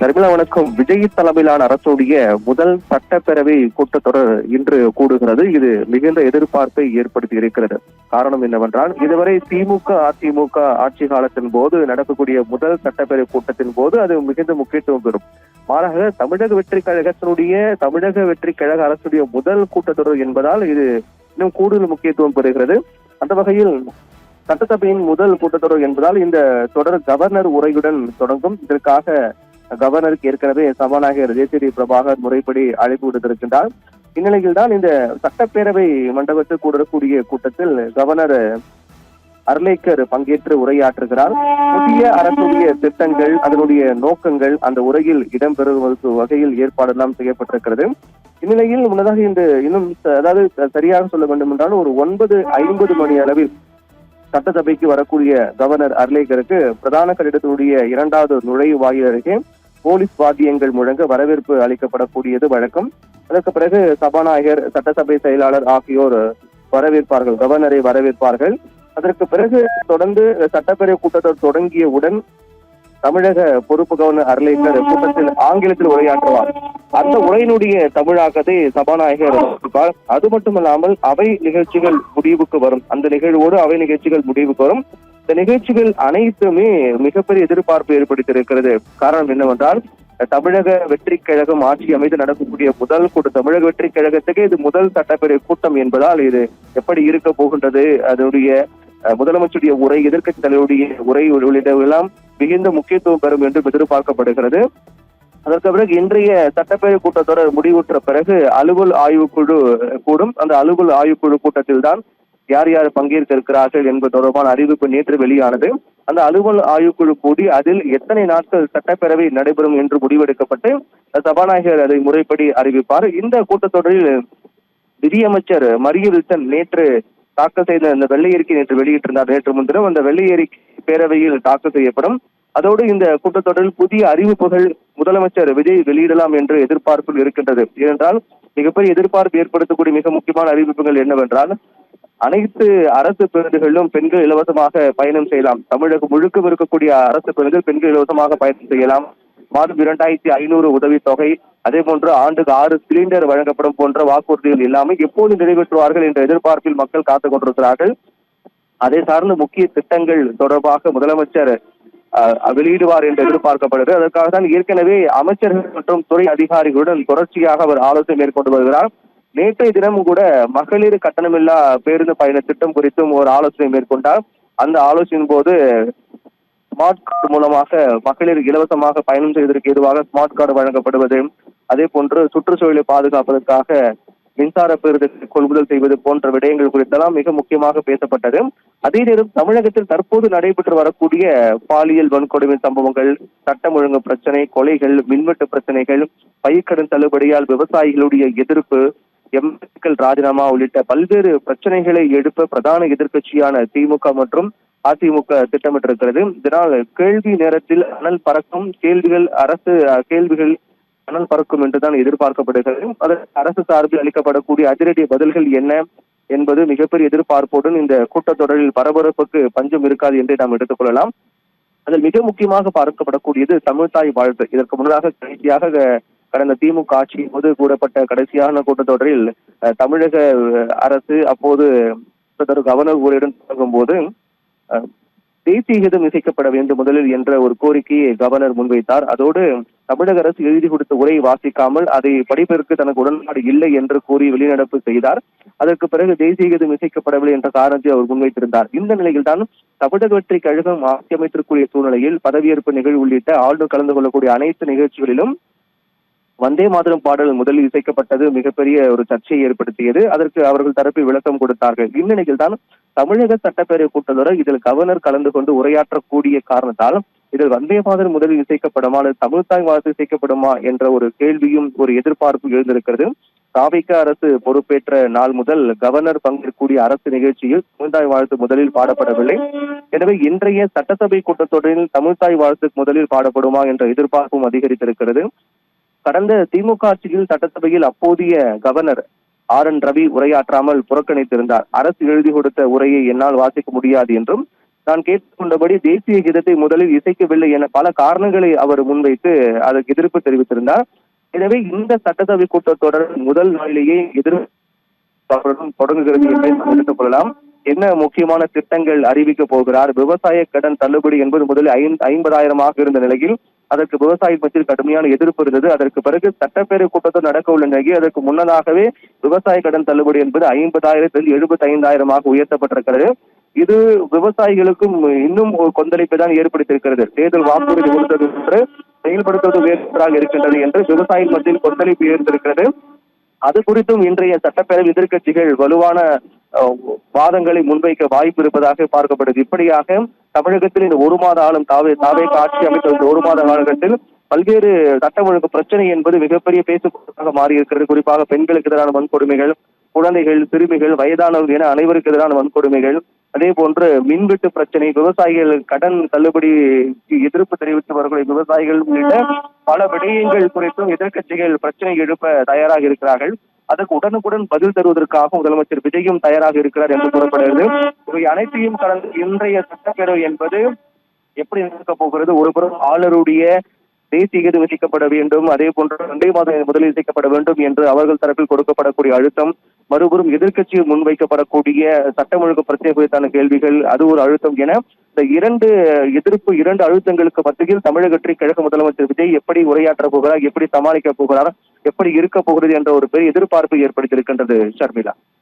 நர்மலா வணக்கம். விஜய் தலைமையிலான அரசுடைய முதல் சட்டப்பேரவை கூட்டத்தொடர் இன்று கூடுகிறது. இது மிகுந்த எதிர்பார்ப்பை ஏற்படுத்தி இருக்கிறது. காரணம் என்னவென்றால், இதுவரை திமுக அதிமுக ஆட்சி காலத்தின் போது நடக்கக்கூடிய முதல் சட்டப்பேரவை கூட்டத்தின் போது அது மிகுந்த முக்கியத்துவம் பெறும். மாறாக தமிழக வெற்றி கழக அரசுடைய முதல் கூட்டத்தொடர் என்பதால் இது இன்னும் கூடுதல் முக்கியத்துவம் பெறுகிறது. அந்த வகையில் சட்டசபையின் முதல் கூட்டத்தொடர் என்பதால் இந்த தொடர் கவர்னர் உரையுடன் தொடங்கும். இதற்காக கவர்னருக்கு ஏற்கனவே சபாநாயகர் ஜே.சி.டி. பிரபாகர் முறைப்படி அழைப்பு விடுத்திருக்கின்றார். இந்நிலையில் தான் இந்த சட்டப்பேரவை மண்டபத்தில் கூடக்கூடிய கூட்டத்தில் கவர்னர் அர்லேக்கர் பங்கேற்று உரையாற்றுகிறார். புதிய அரசுடைய திட்டங்கள், அதனுடைய நோக்கங்கள் அந்த உரையில் இடம்பெறுவதற்கு வகையில் ஏற்பாடெல்லாம் செய்யப்பட்டிருக்கிறது. இந்நிலையில் முன்னதாக அதாவது சரியாக சொல்ல வேண்டும் என்றால் ஒரு 9:50 மணி அளவில் சட்டசபைக்கு வரக்கூடிய கவர்னர் அர்லேக்கருக்கு பிரதான கட்டிடத்தினுடைய 2வது நுழைவு வாயில் அருகே போலீஸ் வாத்தியங்கள் முழங்க வரவேற்பு அளிக்கப்படக்கூடியது வழக்கம். அதற்கு பிறகு சபாநாயகர், சட்டசபை செயலாளர் ஆகியோர் கவர்னரை வரவேற்பார்கள். அதற்கு பிறகு தொடர்ந்து சட்டப்பேரவை கூட்டத்தொடர் தொடங்கியவுடன் தமிழக பொறுப்பு கவர்னர் அர்லேக்கர் கூட்டத்தில் ஆங்கிலத்தில் உரையாற்றுவார். அந்த உரையினுடைய தமிழாக்கத்தை சபாநாயகர் வாசிப்பார். அது மட்டுமல்லாமல் அவை நிகழ்ச்சிகள் முடிவுக்கு வரும். அந்த நிகழ்வோடு அவை நிகழ்ச்சிகள் முடிவுக்கு வரும். இந்த நிகழ்ச்சிகள் அனைத்துமே மிகப்பெரிய எதிர்பார்ப்பு ஏற்படுத்தியிருக்கிறது. காரணம் என்னவென்றால், தமிழக வெற்றி கழகம் ஆட்சி அமைந்து நடக்கக்கூடிய முதல் கூட்டம், தமிழக வெற்றி கழகத்துக்கு இது முதல் சட்டப்பேரவை கூட்டம் என்பதால் இது எப்படி இருக்க போகின்றது, அதனுடைய முதலமைச்சருடைய உரை, எதிர்க்கட்சி தலைவருடைய உரை உள்ளிட்டவெல்லாம் மிகுந்த முக்கியத்துவம் பெறும் என்று எதிர்பார்க்கப்படுகிறது. அதற்கு பிறகு இன்றைய சட்டப்பேரவை கூட்டத்தொடர் முடிவுற்ற பிறகு அலுவல் ஆய்வுக்குழு கூடும். அந்த அலுவல் ஆய்வுக்குழு கூட்டத்தில் தான் யார் யார் பங்கேற்க இருக்கிறார்கள் என்பது தொடர்பான அறிவிப்பு நேற்று வெளியானது. அந்த அலுவல் ஆய்வுக்குழு கூடி அதில் எத்தனை நாட்கள் சட்டப்பேரவை நடைபெறும் என்று முடிவெடுக்கப்பட்டு சபாநாயகர் அதை முறைப்படி அறிவிப்பார். இந்த கூட்டத்தொடரில் நிதியமைச்சர் மரிய வில்சன் நேற்று தாக்கல் செய்த அந்த வெள்ளை அறிக்கை நேற்று வெளியிட்டிருந்தார். நேற்று முன்தினம் அந்த வெள்ளை அறிக்கை பேரவையில் தாக்கல் செய்யப்படும். அதோடு இந்த கூட்டத்தொடரில் புதிய அறிவிப்புகள் முதலமைச்சர் விஜய் வெளியிடலாம் என்று எதிர்பார்ப்பில் இருக்கின்றது. ஏனென்றால் மிகப்பெரிய எதிர்பார்ப்பு ஏற்படுத்தக்கூடிய மிக முக்கியமான அறிவிப்புகள் என்னவென்றால், அனைத்து அரசு பேருந்துகளிலும் பெண்கள் இலவசமாக பயணம் செய்யலாம். தமிழகம் முழுக்க இருக்கக்கூடிய அரசு பேருந்தில் பெண்கள் இலவசமாக பயணம் செய்யலாம். மாதம் 2500 உதவித்தொகை, அதே போன்று ஆண்டுக்கு 6 சிலிண்டர் வழங்கப்படும் போன்ற வாக்குறுதிகள் எல்லாமே எப்போது நிறைவேற்றுவார்கள் என்ற எதிர்பார்ப்பில் மக்கள் காத்துக் கொண்டிருக்கிறார்கள். அதை சார்ந்த முக்கிய திட்டங்கள் தொடர்பாக முதலமைச்சர் வெளியிடுவார் என்று எதிர்பார்க்கப்படுகிறது. அதற்காக தான் ஏற்கனவே அமைச்சர்கள் மற்றும் துறை அதிகாரிகளுடன் தொடர்ச்சியாக அவர் ஆலோசனை மேற்கொண்டு வருகிறார். நேற்றைய தினமும் கூட மகளிர் கட்டணமில்லா பேருந்து பயண திட்டம் குறித்தும் ஒரு ஆலோசனை மேற்கொண்டார். அந்த ஆலோசனையின் போது ஸ்மார்ட் கார்டு மூலமாக மகளிர் இலவசமாக பயணம் செய்வதற்கு ஏதுவாக ஸ்மார்ட் கார்டு வழங்கப்படுவது, அதே போன்று சுற்றுச்சூழலை பாதுகாப்பதற்காக மின்சார பேருந்து கொள்முதல் செய்வது போன்ற விடயங்கள் குறித்தெல்லாம் மிக முக்கியமாக பேசப்பட்டது. அதே நேரம் தமிழகத்தில் தற்போது நடைபெற்று வரக்கூடிய பாலியல் வன்கொடுமை சம்பவங்கள், சட்டம் ஒழுங்கு பிரச்சனை, கொலைகள், மின்வெட்டு பிரச்சனைகள், பயிர்க்கடன் தள்ளுபடியால் விவசாயிகளுடைய எதிர்ப்பு, எம்எல்ஏக்கள் ராஜினாமா உள்ளிட்ட பல்வேறு பிரச்சனைகளை எழுப்ப பிரதான எதிர்க்கட்சியான திமுக மற்றும் அதிமுக திட்டமிட்டிருக்கிறது. இதனால் கேள்வி நேரத்தில் அனல் பறக்கும் கேள்விகள் அனல் பறக்கும் என்றுதான் எதிர்பார்க்கப்படுகிறது. அதற்கு அரசு சார்பில் அளிக்கப்படக்கூடிய அதிரடி பதில்கள் என்ன என்பது மிகப்பெரிய எதிர்பார்ப்புடன் இந்த கூட்டத்தொடரில் பரபரப்புக்கு பஞ்சம் இருக்காது என்றே நாம் எடுத்துக்கொள்ளலாம். அதில் மிக முக்கியமாக பார்க்கப்படக்கூடியது தமிழ்தாய் வாழ்த்து. இதற்கு முன்னதாக கடைசியாக கடந்த திமுக ஆட்சியின் போது கூடப்பட்ட கடைசியான கூட்டத்தொடரில் தமிழக அரசு அப்போது கவர்னர் உரையுடன் தொடங்கும் போது தேசிய கீதம் இசைக்கப்பட வேண்டும் முதலில் என்ற ஒரு கோரிக்கையை கவர்னர் முன்வைத்தார். அதோடு தமிழக அரசு எழுதி கொடுத்த உரையை வாசிக்காமல் அதை படிப்பதற்கு தனக்கு உடன்பாடு இல்லை என்று கூறி வெளிநடப்பு செய்தார். அதற்கு பிறகு தேசிய கீதம் இசைக்கப்படவில்லை என்ற காரணத்தை அவர் முன்வைத்திருந்தார். இந்த நிலையில் தான் தமிழக வெற்றி கழகம் ஆட்சி அமைத்திருக்கூடிய சூழ்நிலையில் பதவியேற்பு நிகழ்வு உள்ளிட்ட ஆளுநர் கலந்து கொள்ளக்கூடிய அனைத்து நிகழ்ச்சிகளிலும் வந்தே மாதரம் பாடல் முதலில் இசைக்கப்பட்டது மிகப்பெரிய ஒரு சர்ச்சையை ஏற்படுத்தியது. அதற்கு அவர்கள் தரப்பில் விளக்கம் கொடுத்தார்கள். இந்நிலையில் தான் தமிழக சட்டப்பேரவை கூட்டத்தொடர் இதில் கவர்னர் கலந்து கொண்டு உரையாற்றக்கூடிய காரணத்தால் இதில் வந்தே மாதரம் முதலில் இசைக்கப்படுமா அல்லது தமிழ்தாய் வாழ்த்து இசைக்கப்படுமா என்ற ஒரு கேள்வியும் ஒரு எதிர்பார்ப்பு எழுந்திருக்கிறது. தாவேகா அரசு பொறுப்பேற்ற நாள் முதல் கவர்னர் பங்கேற்கக்கூடிய அரசு நிகழ்ச்சியில் தமிழ்தாய் வாழ்த்து முதலில் பாடப்படவில்லை. எனவே இன்றைய சட்டசபை கூட்டத்தொடரில் தமிழ்தாய் வாழ்த்து முதலில் பாடப்படுமா என்ற எதிர்பார்ப்பும் அதிகரித்திருக்கிறது. கடந்த திமுக ஆட்சியில் சட்டசபையில் அப்போதைய கவர்னர் RN ரவி உரையாற்றாமல் புறக்கணித்திருந்தார். அரசு எழுதி கொடுத்த உரையை என்னால் வாசிக்க முடியாது என்றும் நான் கேட்டுக்கொண்டபடி தேசிய கீதத்தை முதலில் இசைக்கவில்லை என பல காரணங்களை அவர் முன்வைத்து அதற்கு எதிர்ப்பு தெரிவித்திருந்தார். எனவே இந்த சட்டசபை கூட்டத்தொடர் முதல் நாளிலேயே எதிர்ப்பு தொடங்குகிறது என்று எடுத்துக் கொள்ளலாம். என்ன முக்கியமான திட்டங்கள் அறிவிக்க போகிறார்? விவசாய கடன் தள்ளுபடி என்பது முதலில் 50,000 இருந்த நிலையில் அதற்கு விவசாய மத்தியில் கடுமையான எதிர்ப்பு இருந்தது. அதற்கு பிறகு சட்டப்பேரவை கூட்டத்தில் நடக்க உள்ள நிலையில் அதற்கு முன்னதாகவே விவசாய கடன் தள்ளுபடி என்பது 50,000 75,000 உயர்த்தப்பட்டிருக்கிறது. இது விவசாயிகளுக்கும் இன்னும் கொந்தளிப்பை தான் ஏற்படுத்தியிருக்கிறது. தேர்தல் வாக்குறுதி கொடுத்தது ஒன்று, செயல்படுத்துவது வேறாக இருக்கின்றது என்று விவசாயிகள் மத்தியில் கொந்தளிப்பு ஏற்பட்டிருக்கிறது. அது குறித்தும் இன்றைய சட்டப்பேரவை எதிர்க்கட்சிகள் வலுவான வாதங்களை முன்வைக்க வாய்ப்பு இருப்பதாக பார்க்கப்படுது. இப்படியாக தமிழகத்தில் இந்த ஒரு மாத காலம் தாவே ஆட்சி அமைத்த இந்த ஒரு மாத காலகட்டத்தில் பல்வேறு சட்ட ஒழுங்கு பிரச்சனை என்பது மிகப்பெரிய பேசுபொருளாக மாறியிருக்கிறது. குறிப்பாக பெண்களுக்கு எதிரான வன்கொடுமைகள், குழந்தைகள், சிறுமிகள், வயதானவர்கள் என அனைவருக்கு எதிரான வன்கொடுமைகள், அதே போன்று மின்வெட்டு பிரச்சனை, விவசாயிகள் கடன் தள்ளுபடி எதிர்ப்பு தெரிவித்து வரக்கூடிய விவசாயிகள் உள்ளிட்ட பல விடயங்கள் குறித்தும் எதிர்க்கட்சிகள் பிரச்சனை எழுப்ப தயாராக இருக்கிறார்கள். அதற்கு உடனுக்குடன் பதில் தருவதற்காக முதலமைச்சர் விஜயும் தயாராக இருக்கிறார் என்று கூறப்படுகிறது. இவை அனைத்தையும் கடந்து இன்றைய சட்டப்பேரவை என்பது எப்படி இருக்க போகிறது? ஒருபுறம் ஆளுநருடைய தேசிய கீதம் இசைக்கப்பட வேண்டும், அதே போன்று 2 மாதம் முதலில் இசைக்கப்பட வேண்டும் என்று அவர்கள் தரப்பில் கொடுக்கப்படக்கூடிய அழுத்தம், மறுபுறம் எதிர்க்கட்சியில் முன்வைக்கப்படக்கூடிய சட்டம் ஒழுங்கு பிரச்சனை குறித்தான கேள்விகள், அது ஒரு அழுத்தம் என இந்த இரண்டு அழுத்தங்களுக்கு மத்தியில் தமிழகத்தை கிழக்கு முதலமைச்சர் விஜய் எப்படி உரையாற்ற போகிறார், எப்படி சமாளிக்க போகிறார், எப்படி இருக்க போகிறது என்ற ஒரு பெரிய எதிர்பார்ப்பு ஏற்படுத்தியிருக்கின்றது ஷர்மிளா.